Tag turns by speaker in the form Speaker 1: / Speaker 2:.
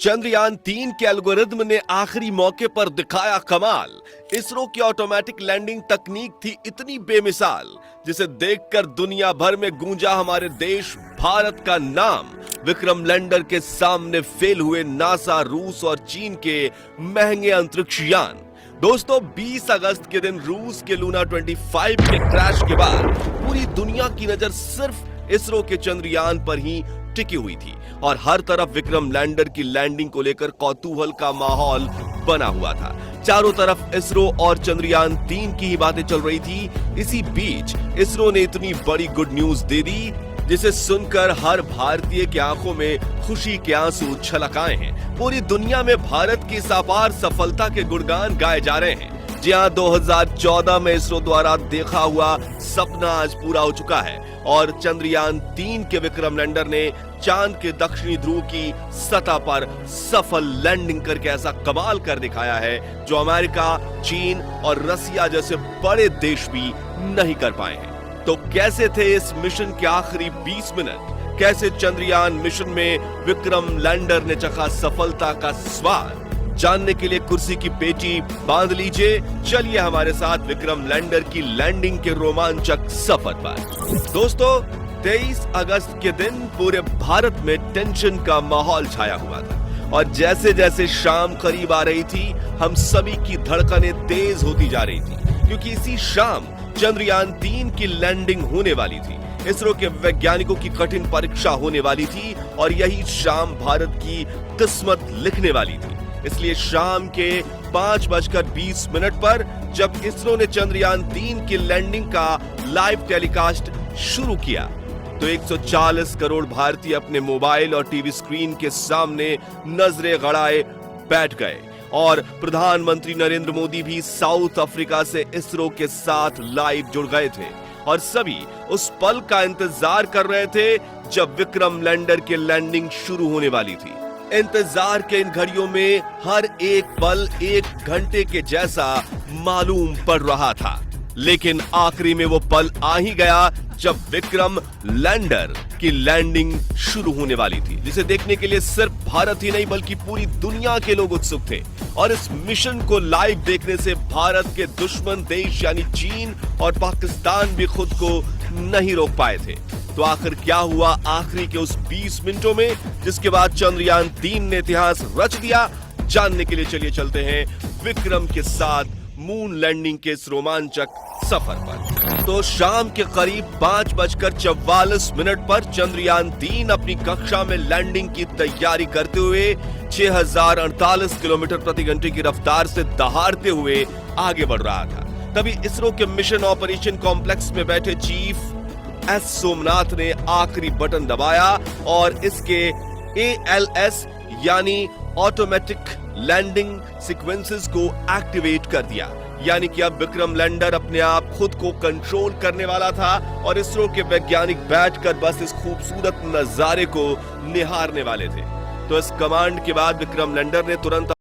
Speaker 1: चंद्रयान-3 के एल्गोरिदम ने आखिरी मौके पर दिखाया कमाल। इसरो की ऑटोमेटिक लैंडिंग तकनीक थी इतनी बेमिसाल, जिसे देखकर दुनिया भर में गूंजा हमारे देश भारत का नाम। विक्रम लैंडर के सामने फेल हुए नासा, रूस और चीन के महंगे अंतरिक्ष यान। दोस्तों, 20 अगस्त के दिन रूस के लूना 25 के क्रैश के बाद पूरी दुनिया की नजर सिर्फ इसरो के चंद्रयान पर ही टिकी हुई थी और हर तरफ विक्रम लैंडर की लैंडिंग को लेकर कौतूहल का माहौल बना हुआ था। चारों तरफ इसरो और चंद्रयान-3 की ही बातें चल रही थी। इसी बीच इसरो ने इतनी बड़ी गुड न्यूज दे दी, जिसे सुनकर हर भारतीय की आंखों में खुशी के आंसू छलक आए हैं। पूरी दुनिया में भारत की इस अपार सफलता के गुणगान गाए जा रहे हैं। जी हां, 2014 में इसरो द्वारा देखा हुआ सपना आज पूरा हो चुका है और चंद्रयान-3 के विक्रम लैंडर ने चांद के दक्षिणी ध्रुव की सतह पर सफल लैंडिंग करके ऐसा कमाल कर दिखाया है जो अमेरिका, चीन और रसिया जैसे बड़े देश भी नहीं कर पाए हैं। तो कैसे थे इस मिशन के आखिरी 20 मिनट? कैसे चंद्रयान मिशन में विक्रम लैंडर ने चखा सफलता का स्वाद? जानने के लिए कुर्सी की पेटी बांध लीजिए। चलिए हमारे साथ विक्रम लैंडर की लैंडिंग के रोमांचक सफर पर। दोस्तों, 23 अगस्त के दिन पूरे भारत में टेंशन का माहौल छाया हुआ था और जैसे जैसे शाम करीब आ रही थी, हम सभी की धड़कनें तेज होती जा रही थी, क्योंकि इसी शाम चंद्रयान-3 की लैंडिंग होने वाली थी। इसरो के वैज्ञानिकों की कठिन परीक्षा होने वाली थी और यही शाम भारत की किस्मत लिखने वाली थी। इसलिए शाम के 5:20 पर जब इसरो ने चंद्रयान-3 की लैंडिंग का लाइव टेलीकास्ट शुरू किया, तो 140 करोड़ भारतीय अपने मोबाइल और टीवी स्क्रीन के सामने नजरें गड़ाए बैठ गए और प्रधानमंत्री नरेंद्र मोदी भी साउथ अफ्रीका से इसरो के साथ लाइव जुड़ गए थे और सभी उस पल का इंतजार कर रहे थे जब विक्रम लैंडर की लैंडिंग शुरू होने वाली थी। इंतजार के इन घड़ियों में हर एक पल 1 घंटे के जैसा मालूम पड़ रहा था, लेकिन आखिरी में वो पल आ ही गया जब विक्रम लैंडर की लैंडिंग शुरू होने वाली थी, जिसे देखने के लिए सिर्फ भारत ही नहीं बल्कि पूरी दुनिया के लोग उत्सुक थे। और इस मिशन को लाइव देखने से भारत के दुश्मन देश यानी चीन और पाकिस्तान भी खुद को नहीं रोक पाए थे। तो आखिर क्या हुआ आखिरी के उस 20 मिनटों में, जिसके बाद चंद्रयान-3 ने इतिहास रच दिया? जानने के लिए चलिए चलते हैं विक्रम के साथ मून लैंडिंग के इस रोमांचक सफर पर। तो शाम के करीब 5:44 पर चंद्रयान-3 अपनी कक्षा में लैंडिंग की तैयारी करते हुए 6048 किलोमीटर प्रति घंटे की रफ्तार से दहाड़ते हुए आगे बढ़ रहा था। तभी इसरो के मिशन ऑपरेशन कॉम्प्लेक्स में बैठे चीफ एस सोमनाथ ने आखिरी बटन दबाया और इसके ALS यानी ऑटोमेटिक लैंडिंग सीक्वेंसेस को एक्टिवेट कर दिया। यानी कि अब विक्रम लैंडर अपने आप खुद को कंट्रोल करने वाला था और इसरो के वैज्ञानिक बैठकर बस इस खूबसूरत नजारे को निहारने वाले थे। तो इस कमांड के बाद विक्रम लैंडर ने तुरंत